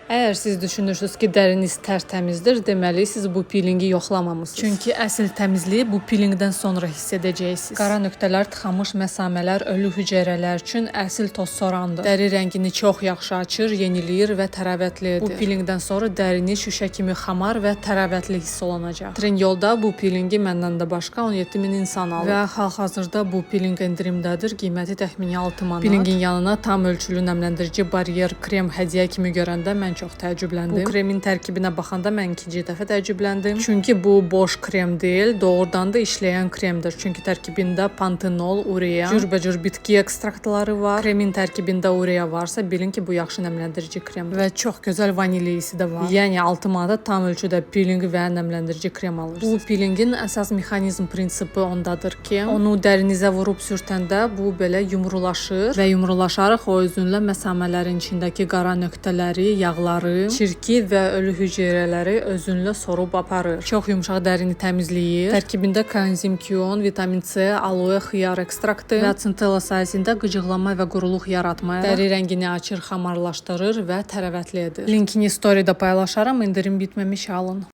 Əgər siz düşünürsünüz ki, dəriniz tərtəmizdir, deməli siz bu pilingi yoxlamamısınız. Çünki əsl təmizliyi bu pilingdən sonra hiss edəcəksiniz. Qara nöqtələr, tıxamış məsamələr, ölü hüceyrələr üçün əsl toz sorandır. Dəri rəngini çox yaxşı açır, yeniləyir və tərəvətli edir. Bu pilingdən sonra dərini şüşə kimi xamar və tərəvətli hiss olunacaq. Trendyolda bu pilingi məndən də başqa 17 min insan alır və hal-hazırda bu piling endirimdədir. Qiyməti təxmini 6 manat. Pilingin yanına tam ölçülü nəmləndirici baryer krem hədiyyə kimi görəndə mən çox təəccübləndim. Bu kremin tərkibinə baxanda mən ikinci dəfə təəccübləndim. Çünki bu boş krem deyil, doğrudan da işləyən kremdir. Çünki tərkibində pantenol, urea, cürbəcür bitki ekstraktları var. Kremin tərkibində urea varsa, bilin ki, bu yaxşı nəmləndirici kremdir. Və çox gözəl vaniliyisi də var. Yəni 6 manata tam ölçüdə piling və nəmləndirici krem alırsınız. Bu pilingin əsas mexanizm prinsipi ondadır ki, onu dərinizə vurub sürtəndə bu belə yumrulaşır və yumrulaşaraq o özünlə məsamələrin içindəki qara nöqtələri, yağları, çirki və ölü hüceyrələri özünlə sorub aparır. Çox yumşaq dərini təmizləyir. Tərkibində koenzim Q10, vitamin C, aloe, xiyar ekstraktı və centella sayəsində qıcıqlanma və quruluq yaratmaya, dəri rəngini açır, xamarlaşdırır və tərəvətli edir. Linkini storydə paylaşaram, indirim bitməmiş alın.